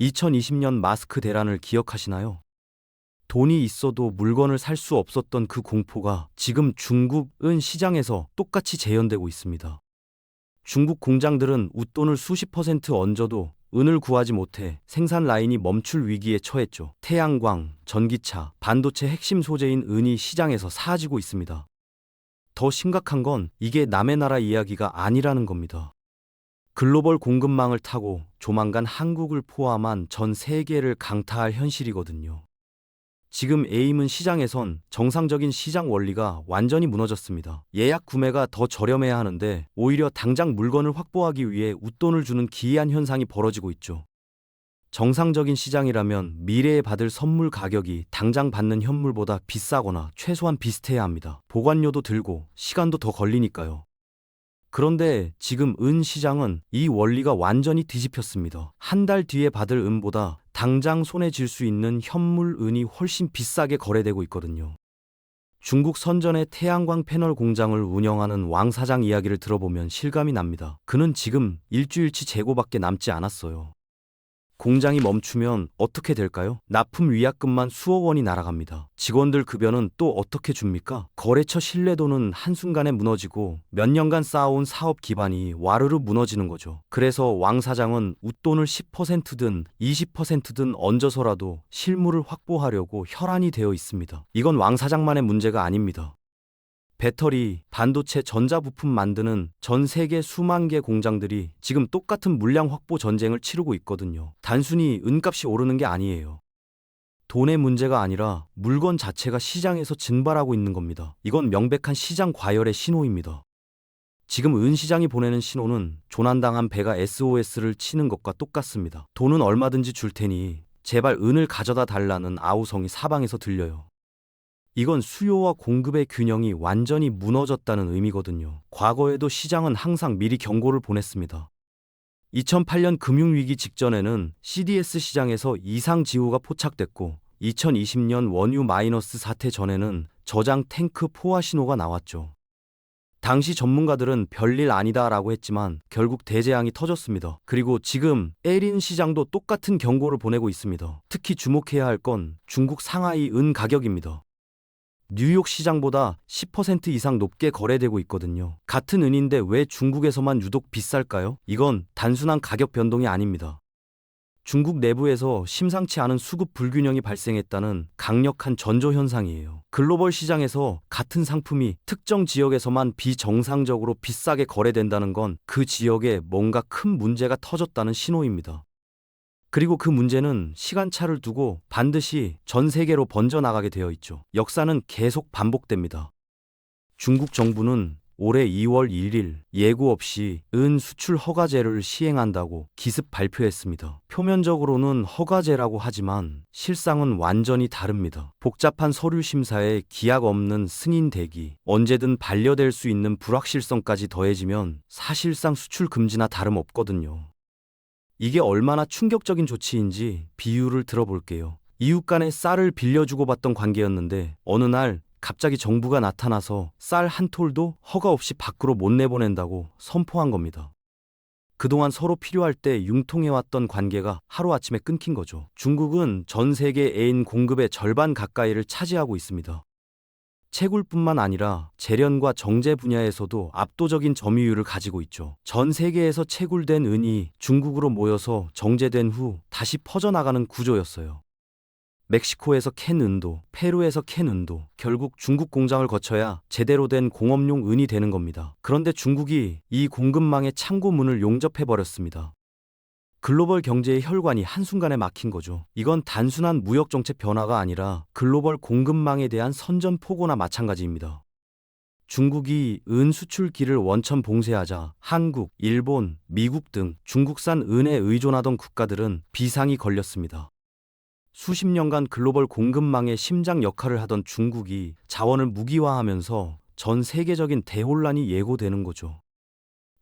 2020년 마스크 대란을 기억하시나요? 돈이 있어도 물건을 살 수 없었던 그 공포가 지금 중국 은 시장에서 똑같이 재현되고 있습니다. 중국 공장들은 웃돈을 수십 퍼센트 얹어도 은을 구하지 못해 생산 라인이 멈출 위기에 처했죠. 태양광, 전기차, 반도체 핵심 소재인 은이 시장에서 사라지고 있습니다. 더 심각한 건 이게 남의 나라 이야기가 아니라는 겁니다. 글로벌 공급망을 타고 조만간 한국을 포함한 전 세계를 강타할 현실이거든요. 지금 에임은 시장에선 정상적인 시장 원리가 완전히 무너졌습니다. 예약 구매가 더 저렴해야 하는데 오히려 당장 물건을 확보하기 위해 웃돈을 주는 기이한 현상이 벌어지고 있죠. 정상적인 시장이라면 미래에 받을 선물 가격이 당장 받는 현물보다 비싸거나 최소한 비슷해야 합니다. 보관료도 들고 시간도 더 걸리니까요. 그런데 지금 은 시장은 이 원리가 완전히 뒤집혔습니다. 한 달 뒤에 받을 은보다 당장 손에 쥘 수 있는 현물 은이 훨씬 비싸게 거래되고 있거든요. 중국 선전의 태양광 패널 공장을 운영하는 왕 사장 이야기를 들어보면 실감이 납니다. 그는 지금 일주일치 재고밖에 남지 않았어요. 공장이 멈추면 어떻게 될까요? 납품 위약금만 수억 원이 날아갑니다. 직원들 급여는 또 어떻게 줍니까? 거래처 신뢰도는 한순간에 무너지고 몇 년간 쌓아온 사업 기반이 와르르 무너지는 거죠. 그래서 왕 사장은 웃돈을 10%든 20%든 얹어서라도 실물을 확보하려고 혈안이 되어 있습니다. 이건 왕 사장만의 문제가 아닙니다. 배터리, 반도체, 전자부품 만드는 전 세계 수만 개 공장들이 지금 똑같은 물량 확보 전쟁을 치르고 있거든요. 단순히 은값이 오르는 게 아니에요. 돈의 문제가 아니라 물건 자체가 시장에서 증발하고 있는 겁니다. 이건 명백한 시장 과열의 신호입니다. 지금 은 시장이 보내는 신호는 조난당한 배가 SOS를 치는 것과 똑같습니다. 돈은 얼마든지 줄 테니 제발 은을 가져다 달라는 아우성이 사방에서 들려요. 이건 수요와 공급의 균형이 완전히 무너졌다는 의미거든요. 과거에도 시장은 항상 미리 경고를 보냈습니다. 2008년 금융위기 직전에는 CDS 시장에서 이상 징후가 포착됐고 2020년 원유 마이너스 사태 전에는 저장 탱크 포화 신호가 나왔죠. 당시 전문가들은 별일 아니다라고 했지만 결국 대재앙이 터졌습니다. 그리고 지금 에린 시장도 똑같은 경고를 보내고 있습니다. 특히 주목해야 할 건 중국 상하이 은 가격입니다. 뉴욕 시장보다 10% 이상 높게 거래되고 있거든요. 같은 은인데 왜 중국에서만 유독 비쌀까요? 이건 단순한 가격 변동이 아닙니다. 중국 내부에서 심상치 않은 수급 불균형이 발생했다는 강력한 전조 현상이에요. 글로벌 시장에서 같은 상품이 특정 지역에서만 비정상적으로 비싸게 거래된다는 건 그 지역에 뭔가 큰 문제가 터졌다는 신호입니다. 그리고 그 문제는 시간차를 두고 반드시 전 세계로 번져나가게 되어 있죠. 역사는 계속 반복됩니다. 중국 정부는 올해 2월 1일 예고 없이 은 수출 허가제를 시행한다고 기습 발표했습니다. 표면적으로는 허가제라고 하지만 실상은 완전히 다릅니다. 복잡한 서류 심사에 기약 없는 승인 대기, 언제든 반려될 수 있는 불확실성까지 더해지면 사실상 수출 금지나 다름없거든요. 이게 얼마나 충격적인 조치인지 비유를 들어볼게요. 이웃 간에 쌀을 빌려주고 받던 관계였는데 어느 날 갑자기 정부가 나타나서 쌀 한 톨도 허가 없이 밖으로 못 내보낸다고 선포한 겁니다. 그동안 서로 필요할 때 융통해왔던 관계가 하루아침에 끊긴 거죠. 중국은 전 세계 애인 공급의 절반 가까이를 차지하고 있습니다. 채굴뿐만 아니라 재련과 정제 분야에서도 압도적인 점유율을 가지고 있죠. 전 세계에서 채굴된 은이 중국으로 모여서 정제된 후 다시 퍼져나가는 구조였어요. 멕시코에서 캔 은도, 페루에서 캔 은도, 결국 중국 공장을 거쳐야 제대로 된 공업용 은이 되는 겁니다. 그런데 중국이 이 공급망의 창고문을 용접해버렸습니다. 글로벌 경제의 혈관이 한순간에 막힌 거죠. 이건 단순한 무역 정책 변화가 아니라 글로벌 공급망에 대한 선전포고나 마찬가지입니다. 중국이 은 수출기를 원천 봉쇄하자 한국, 일본, 미국 등 중국산 은에 의존하던 국가들은 비상이 걸렸습니다. 수십 년간 글로벌 공급망의 심장 역할을 하던 중국이 자원을 무기화하면서 전 세계적인 대혼란이 예고되는 거죠.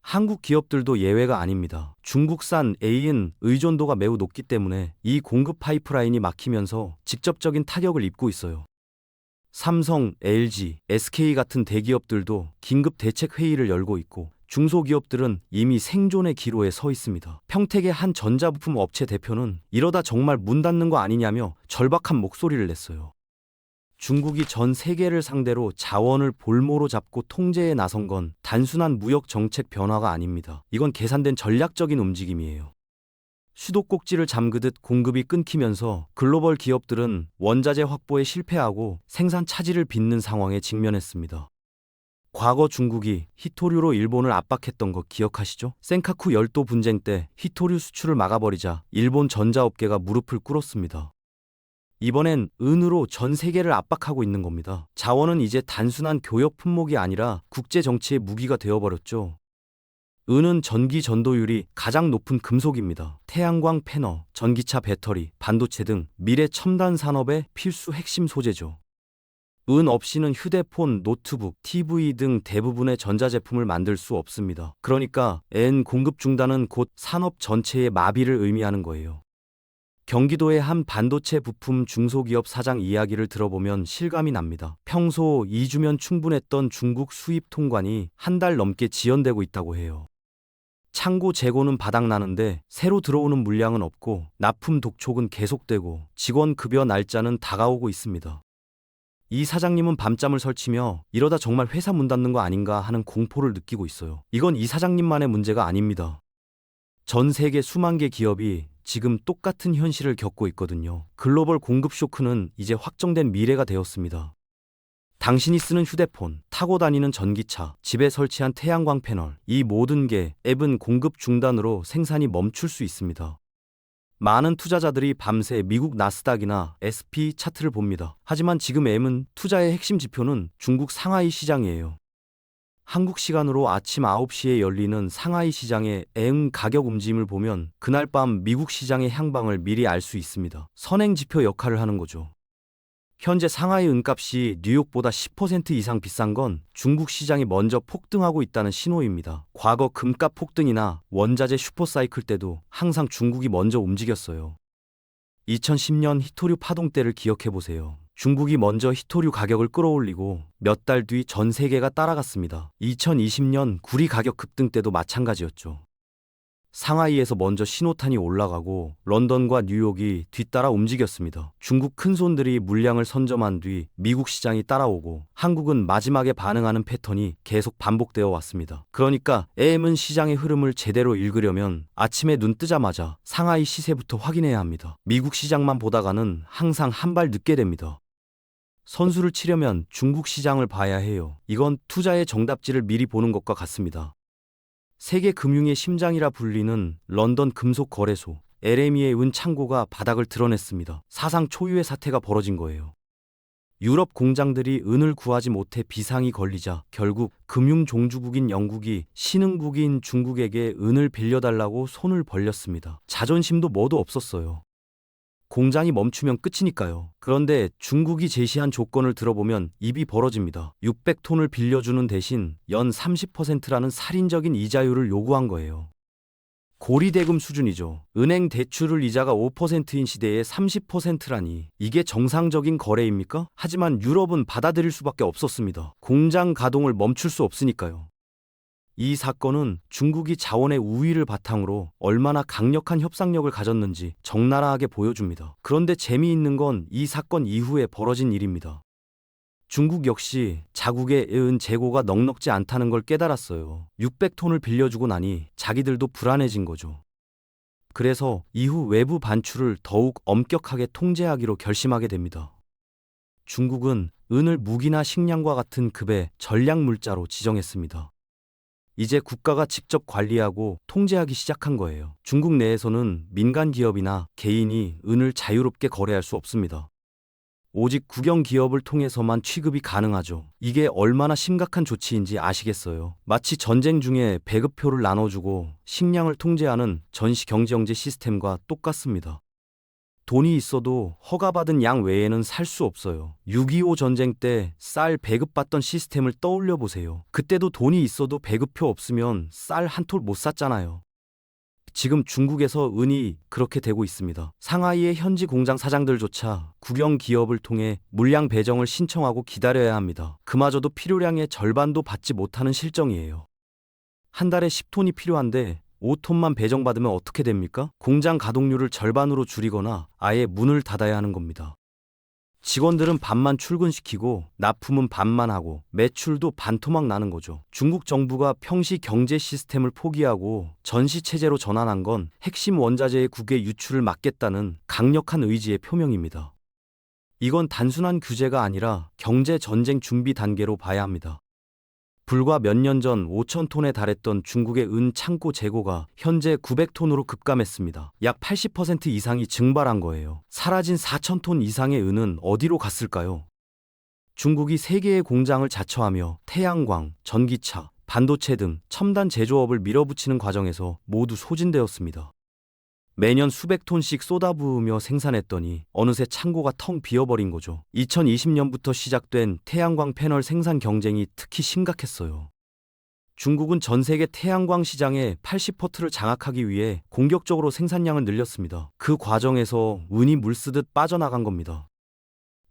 한국 기업들도 예외가 아닙니다. 중국산 A인 의존도가 매우 높기 때문에 이 공급 파이프라인이 막히면서 직접적인 타격을 입고 있어요. 삼성, LG, SK 같은 대기업들도 긴급 대책 회의를 열고 있고 중소기업들은 이미 생존의 기로에 서 있습니다. 평택의 한 전자부품 업체 대표는 이러다 정말 문 닫는 거 아니냐며 절박한 목소리를 냈어요. 중국이 전 세계를 상대로 자원을 볼모로 잡고 통제에 나선 건 단순한 무역 정책 변화가 아닙니다. 이건 계산된 전략적인 움직임이에요. 수도꼭지를 잠그듯 공급이 끊기면서 글로벌 기업들은 원자재 확보에 실패하고 생산 차질을 빚는 상황에 직면했습니다. 과거 중국이 히토류로 일본을 압박했던 거 기억하시죠? 센카쿠 열도 분쟁 때 히토류 수출을 막아버리자 일본 전자업계가 무릎을 꿇었습니다. 이번엔 은으로 전 세계를 압박하고 있는 겁니다. 자원은 이제 단순한 교역 품목이 아니라 국제 정치의 무기가 되어버렸죠. 은은 전기 전도율이 가장 높은 금속입니다. 태양광 패널, 전기차 배터리, 반도체 등 미래 첨단 산업의 필수 핵심 소재죠. 은 없이는 휴대폰, 노트북, TV 등 대부분의 전자제품을 만들 수 없습니다. 그러니까 엔 공급 중단은 곧 산업 전체의 마비를 의미하는 거예요. 경기도의 한 반도체 부품 중소기업 사장 이야기를 들어보면 실감이 납니다. 평소 2주면 충분했던 중국 수입 통관이 한 달 넘게 지연되고 있다고 해요. 창고 재고는 바닥나는데 새로 들어오는 물량은 없고 납품 독촉은 계속되고 직원 급여 날짜는 다가오고 있습니다. 이 사장님은 밤잠을 설치며 이러다 정말 회사 문 닫는 거 아닌가 하는 공포를 느끼고 있어요. 이건 이 사장님만의 문제가 아닙니다. 전 세계 수만 개 기업이 지금 똑같은 현실을 겪고 있거든요. 글로벌 공급 쇼크는 이제 확정된 미래가 되었습니다. 당신이 쓰는 휴대폰, 타고 다니는 전기차, 집에 설치한 태양광 패널, 이 모든 게 앱은 공급 중단으로 생산이 멈출 수 있습니다. 많은 투자자들이 밤새 미국 나스닥이나 SP 차트를 봅니다. 하지만 지금 앱은 투자의 핵심 지표는 중국 상하이 시장이에요. 한국 시간으로 아침 9시에 열리는 상하이 시장의 응 가격 움직임을 보면 그날 밤 미국 시장의 향방을 미리 알 수 있습니다. 선행 지표 역할을 하는 거죠. 현재 상하이 은값이 뉴욕보다 10% 이상 비싼 건 중국 시장이 먼저 폭등하고 있다는 신호입니다. 과거 금값 폭등이나 원자재 슈퍼사이클 때도 항상 중국이 먼저 움직였어요. 2010년 히토류 파동 때를 기억해 보세요. 중국이 먼저 히토류 가격을 끌어올리고 몇 달 뒤 전 세계가 따라갔습니다. 2020년 구리 가격 급등 때도 마찬가지였죠. 상하이에서 먼저 신호탄이 올라가고 런던과 뉴욕이 뒤따라 움직였습니다. 중국 큰손들이 물량을 선점한 뒤 미국 시장이 따라오고 한국은 마지막에 반응하는 패턴이 계속 반복되어 왔습니다. 그러니까 AM은 시장의 흐름을 제대로 읽으려면 아침에 눈 뜨자마자 상하이 시세부터 확인해야 합니다. 미국 시장만 보다가는 항상 한 발 늦게 됩니다. 선수를 치려면 중국 시장을 봐야 해요. 이건 투자의 정답지를 미리 보는 것과 같습니다. 세계 금융의 심장이라 불리는 런던 금속 거래소 LME의 은 창고가 바닥을 드러냈습니다. 사상 초유의 사태가 벌어진 거예요. 유럽 공장들이 은을 구하지 못해 비상이 걸리자 결국 금융 종주국인 영국이 신흥국인 중국에게 은을 빌려달라고 손을 벌렸습니다. 자존심도 뭐도 없었어요. 공장이 멈추면 끝이니까요. 그런데 중국이 제시한 조건을 들어보면 입이 벌어집니다. 600톤을 빌려주는 대신 연 30%라는 살인적인 이자율을 요구한 거예요. 고리대금 수준이죠. 은행 대출을 이자가 5%인 시대에 30%라니 이게 정상적인 거래입니까? 하지만 유럽은 받아들일 수밖에 없었습니다. 공장 가동을 멈출 수 없으니까요. 이 사건은 중국이 자원의 우위를 바탕으로 얼마나 강력한 협상력을 가졌는지 적나라하게 보여줍니다. 그런데 재미있는 건 이 사건 이후에 벌어진 일입니다. 중국 역시 자국의 은 재고가 넉넉지 않다는 걸 깨달았어요. 600톤을 빌려주고 나니 자기들도 불안해진 거죠. 그래서 이후 외부 반출을 더욱 엄격하게 통제하기로 결심하게 됩니다. 중국은 은을 무기나 식량과 같은 급의 전략 물자로 지정했습니다. 이제 국가가 직접 관리하고 통제하기 시작한 거예요. 중국 내에서는 민간 기업이나 개인이 은을 자유롭게 거래할 수 없습니다. 오직 국영 기업을 통해서만 취급이 가능하죠. 이게 얼마나 심각한 조치인지 아시겠어요? 마치 전쟁 중에 배급표를 나눠주고 식량을 통제하는 전시 경제영제 시스템과 똑같습니다. 돈이 있어도 허가받은 양 외에는 살 수 없어요. 6.25 전쟁 때 쌀 배급받던 시스템을 떠올려 보세요. 그때도 돈이 있어도 배급표 없으면 쌀 한 톨 못 샀잖아요. 지금 중국에서 은이 그렇게 되고 있습니다. 상하이의 현지 공장 사장들조차 국영 기업을 통해 물량 배정을 신청하고 기다려야 합니다. 그마저도 필요량의 절반도 받지 못하는 실정이에요. 한 달에 10톤이 필요한데 5톤만 배정받으면 어떻게 됩니까? 공장 가동률을 절반으로 줄이거나 아예 문을 닫아야 하는 겁니다. 직원들은 반만 출근시키고 납품은 반만 하고 매출도 반토막 나는 거죠. 중국 정부가 평시 경제 시스템을 포기하고 전시 체제로 전환한 건 핵심 원자재의 국외 유출을 막겠다는 강력한 의지의 표명입니다. 이건 단순한 규제가 아니라 경제 전쟁 준비 단계로 봐야 합니다. 불과 몇 년 전 5천 톤에 달했던 중국의 은 창고 재고가 현재 900톤으로 급감했습니다. 약 80% 이상이 증발한 거예요. 사라진 4천 톤 이상의 은은 어디로 갔을까요? 중국이 세계의 공장을 자처하며 태양광, 전기차, 반도체 등 첨단 제조업을 밀어붙이는 과정에서 모두 소진되었습니다. 매년 수백 톤씩 쏟아부으며 생산했더니 어느새 창고가 텅 비어버린 거죠. 2020년부터 시작된 태양광 패널 생산 경쟁이 특히 심각했어요. 중국은 전 세계 태양광 시장의 80%를 장악하기 위해 공격적으로 생산량을 늘렸습니다. 그 과정에서 은이 물쓰듯 빠져나간 겁니다.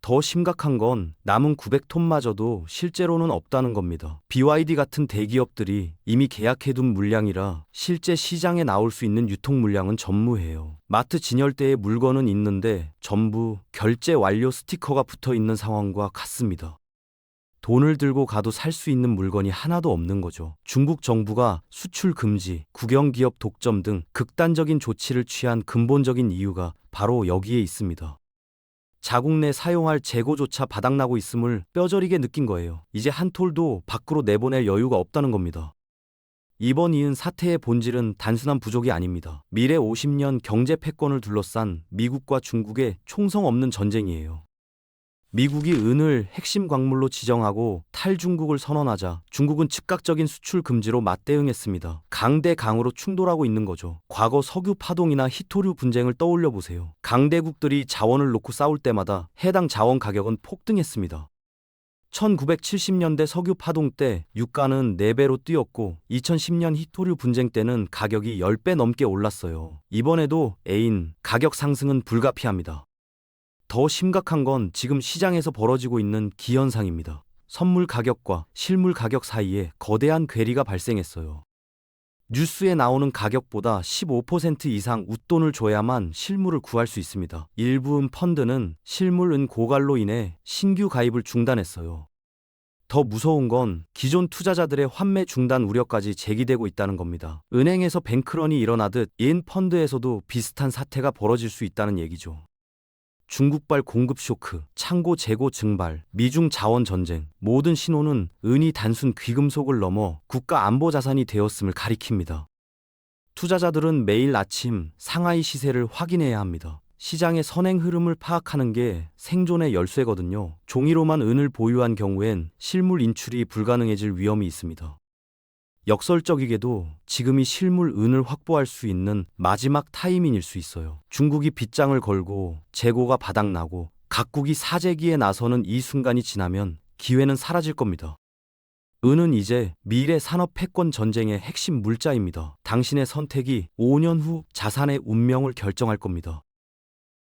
더 심각한 건 남은 900톤마저도 실제로는 없다는 겁니다. BYD 같은 대기업들이 이미 계약해둔 물량이라 실제 시장에 나올 수 있는 유통 물량은 전무해요. 마트 진열대에 물건은 있는데 전부 결제 완료 스티커가 붙어 있는 상황과 같습니다. 돈을 들고 가도 살 수 있는 물건이 하나도 없는 거죠. 중국 정부가 수출 금지, 국영기업 독점 등 극단적인 조치를 취한 근본적인 이유가 바로 여기에 있습니다. 자국 내 사용할 재고조차 바닥나고 있음을 뼈저리게 느낀 거예요. 이제 한 톨도 밖으로 내보낼 여유가 없다는 겁니다. 이번 이은 사태의 본질은 단순한 부족이 아닙니다. 미래 50년 경제 패권을 둘러싼 미국과 중국의 총성 없는 전쟁이에요. 미국이 은을 핵심 광물로 지정하고 탈중국을 선언하자 중국은 즉각적인 수출 금지로 맞대응했습니다. 강대 강으로 충돌하고 있는 거죠. 과거 석유 파동이나 히토류 분쟁을 떠올려 보세요. 강대국들이 자원을 놓고 싸울 때마다 해당 자원 가격은 폭등했습니다. 1970년대 석유 파동 때 유가는 4배로 뛰었고 2010년 히토류 분쟁 때는 가격이 10배 넘게 올랐어요. 이번에도 애인 가격 상승은 불가피합니다. 더 심각한 건 지금 시장에서 벌어지고 있는 기현상입니다. 선물 가격과 실물 가격 사이에 거대한 괴리가 발생했어요. 뉴스에 나오는 가격보다 15% 이상 웃돈을 줘야만 실물을 구할 수 있습니다. 일부 은 펀드는 실물 은 고갈로 인해 신규 가입을 중단했어요. 더 무서운 건 기존 투자자들의 환매 중단 우려까지 제기되고 있다는 겁니다. 은행에서 뱅크런이 일어나듯 인 펀드에서도 비슷한 사태가 벌어질 수 있다는 얘기죠. 중국발 공급 쇼크, 창고 재고 증발, 미중 자원 전쟁, 모든 신호는 은이 단순 귀금속을 넘어 국가 안보 자산이 되었음을 가리킵니다. 투자자들은 매일 아침 상하이 시세를 확인해야 합니다. 시장의 선행 흐름을 파악하는 게 생존의 열쇠거든요. 종이로만 은을 보유한 경우엔 실물 인출이 불가능해질 위험이 있습니다. 역설적이게도 지금이 실물 은을 확보할 수 있는 마지막 타이밍일 수 있어요. 중국이 빗장을 걸고 재고가 바닥나고 각국이 사재기에 나서는 이 순간이 지나면 기회는 사라질 겁니다. 은은 이제 미래 산업 패권 전쟁의 핵심 물자입니다. 당신의 선택이 5년 후 자산의 운명을 결정할 겁니다.